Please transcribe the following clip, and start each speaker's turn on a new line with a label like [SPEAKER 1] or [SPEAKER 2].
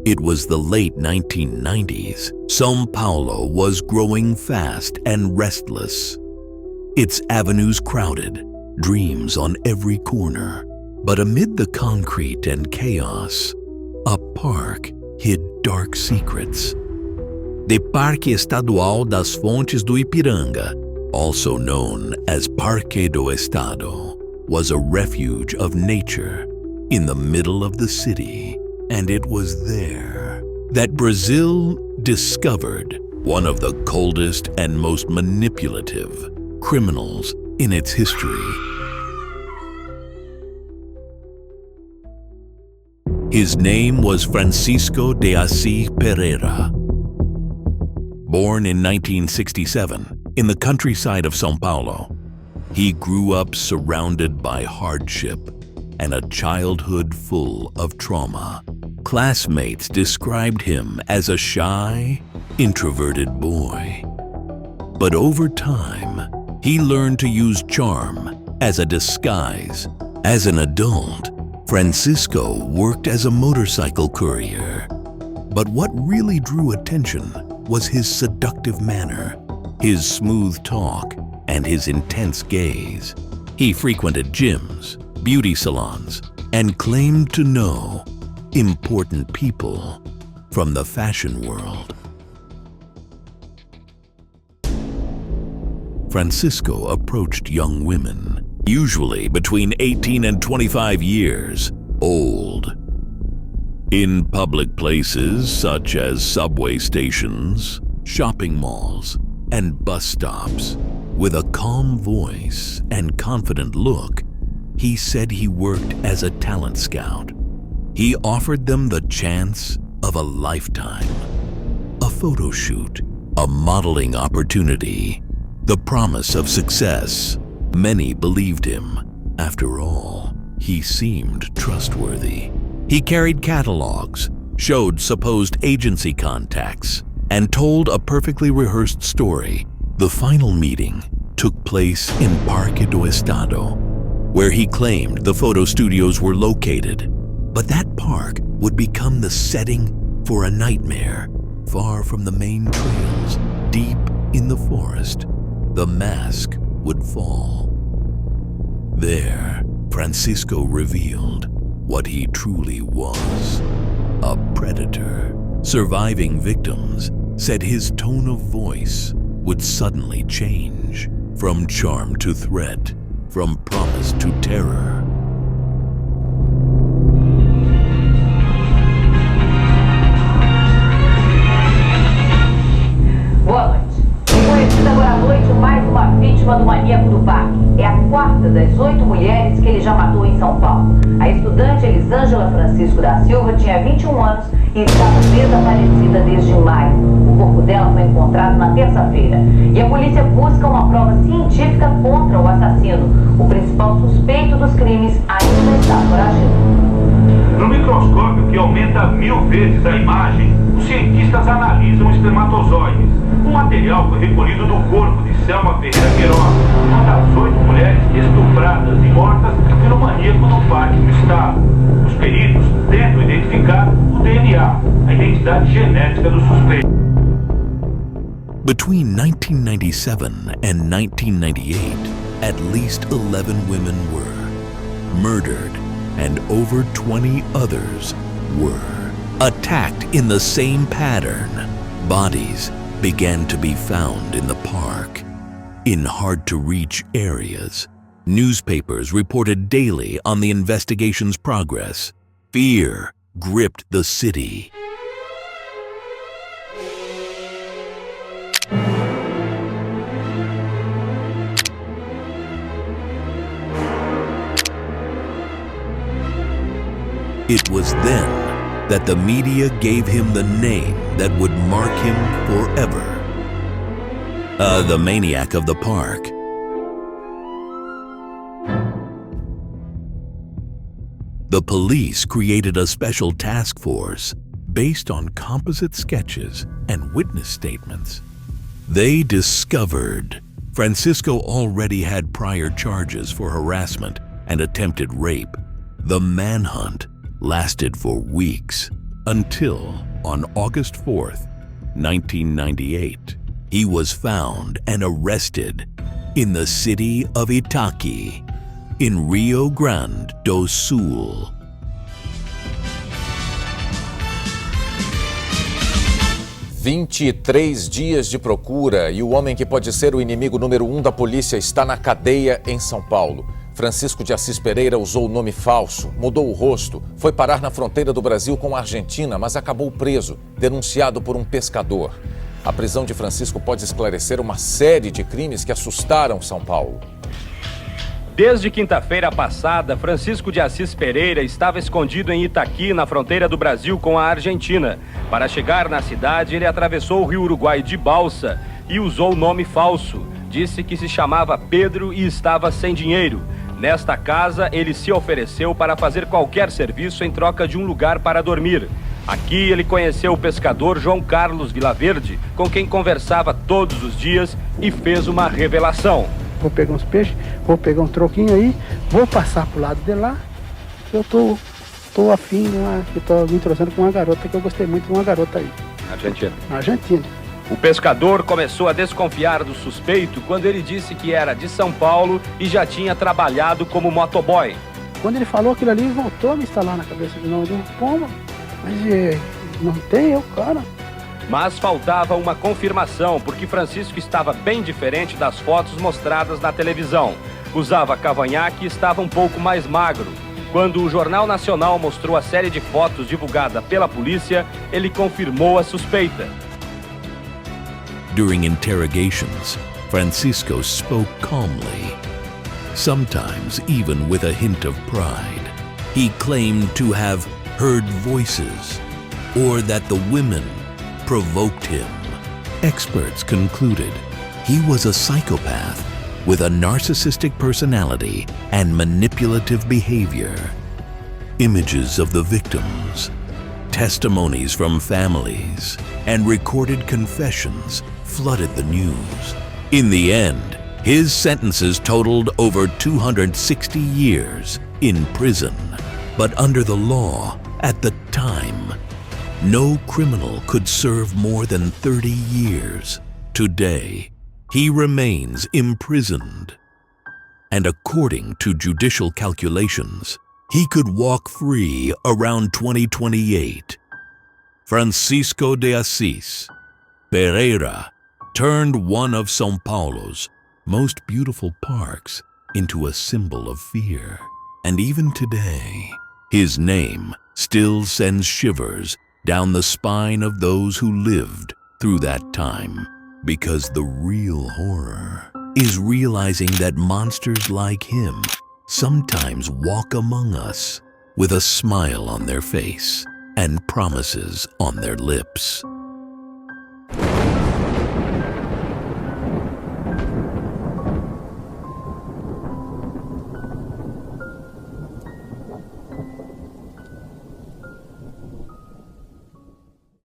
[SPEAKER 1] It was the late 1990s. São Paulo was growing fast and restless. Its avenues crowded, dreams on every corner. But amid the concrete and chaos, a park hid dark secrets. The Parque Estadual das Fontes do Ipiranga, also known as Parque do Estado, was a refuge of nature in the middle of the city. And it was there that Brazil discovered one of the coldest and most manipulative criminals in its history. His name was Francisco de Assis Pereira. Born in 1967 in the countryside of São Paulo, he grew up surrounded by hardship and a childhood full of trauma. Classmates described him as a shy, introverted boy. But over time, he learned to use charm as a disguise. As an adult, Francisco worked as a motorcycle courier. But what really drew attention was his seductive manner, his smooth talk, and his intense gaze. He frequented gyms, beauty salons, and claimed to know important people from the fashion world. Francisco approached young women, usually between 18 and 25 years old. In public places such as subway stations, shopping malls, and bus stops, with a calm voice and confident look, he said he worked as a talent scout. He offered them the chance of a lifetime, a photo shoot, a modeling opportunity, the promise of success. Many believed him. After all, he seemed trustworthy. He carried catalogs, showed supposed agency contacts, and told a perfectly rehearsed story. The final meeting took place in Parque do Estado, where he claimed the photo studios were located. But that park would become the setting for a nightmare. Far from the main trails, deep in the forest, the mask would fall. There, Francisco revealed what he truly was: a predator. Surviving victims said his tone of voice would suddenly change, from charm to threat, from promise to terror.
[SPEAKER 2] Boa noite. Conhecido agora à noite mais uma vítima do maníaco do parque. É a quarta das 8 mulheres que ele já matou em São Paulo. A estudante Elisângela Francisco da Silva tinha 21 anos e estava desaparecida desde maio. O corpo dela foi encontrado na terça-feira. E a polícia busca uma prova científica contra o assassino. O principal suspeito dos crimes ainda está foragido.
[SPEAKER 3] No microscópio que aumenta 1000 vezes a imagem, os cientistas analisam espermatozoides. O material foi recolhido do corpo de Selma Ferreira Queiroz, uma das 8 mulheres estupradas e mortas pelo maníaco no parque do estado. Os peritos tentam identificar o DNA, a identidade genética do suspeito.
[SPEAKER 1] Between 1997 and 1998, at least 11 women were murdered, and over 20 others were attacked in the same pattern. Bodies began to be found in the park, in hard-to-reach areas. Newspapers reported daily on the investigation's progress. Fear gripped the city. It was then that the media gave him the name that would mark him forever. The Maniac of the Park. The police created a special task force based on composite sketches and witness statements. They discovered Francisco already had prior charges for harassment and attempted rape. The manhunt lasted for weeks. Until on August 4th, 1998, he was found and arrested in the city of Itaqui, in Rio Grande do Sul.
[SPEAKER 4] "23 dias de procura e o homem que pode ser o inimigo número 1 da polícia está na cadeia em São Paulo. Francisco de Assis Pereira usou o nome falso, mudou o rosto, foi parar na fronteira do Brasil com a Argentina, mas acabou preso, denunciado por um pescador. A prisão de Francisco pode esclarecer uma série de crimes que assustaram São Paulo.
[SPEAKER 5] Desde quinta-feira passada, Francisco de Assis Pereira estava escondido em Itaqui, na fronteira do Brasil com a Argentina. Para chegar na cidade, ele atravessou o Rio Uruguai de balsa e usou nome falso. Disse que se chamava Pedro e estava sem dinheiro. Nesta casa, ele se ofereceu para fazer qualquer serviço em troca de um lugar para dormir. Aqui ele conheceu o pescador João Carlos Vilaverde, com quem conversava todos os dias, e fez uma revelação.
[SPEAKER 6] Vou pegar uns peixes, vou pegar um troquinho aí, vou passar pro lado de lá. Eu tô afim, que tô me entrosando com uma garota, que eu gostei muito de uma garota aí. Argentina.
[SPEAKER 5] O pescador começou a desconfiar do suspeito quando ele disse que era de São Paulo e já tinha trabalhado como motoboy.
[SPEAKER 6] Quando ele falou aquilo ali, voltou a me instalar na cabeça de novo. Pomba, mas não tem eu, cara.
[SPEAKER 5] Mas faltava uma confirmação, porque Francisco estava bem diferente das fotos mostradas na televisão. Usava cavanhaque e estava um pouco mais magro. Quando o Jornal Nacional mostrou a série de fotos divulgada pela polícia, ele confirmou a suspeita.
[SPEAKER 1] During interrogations, Francisco spoke calmly, sometimes even with a hint of pride. He claimed to have heard voices, or that the women provoked him. Experts concluded he was a psychopath with a narcissistic personality and manipulative behavior. Images of the victims, testimonies from families, and recorded confessions flooded the news. In the end, his sentences totaled over 260 years in prison. But under the law, at the time, no criminal could serve more than 30 years. Today, he remains imprisoned. And according to judicial calculations, he could walk free around 2028. Francisco de Assis Pereira turned one of São Paulo's most beautiful parks into a symbol of fear. And even today, his name still sends shivers down the spine of those who lived through that time. Because the real horror is realizing that monsters like him sometimes walk among us with a smile on their face and promises on their lips.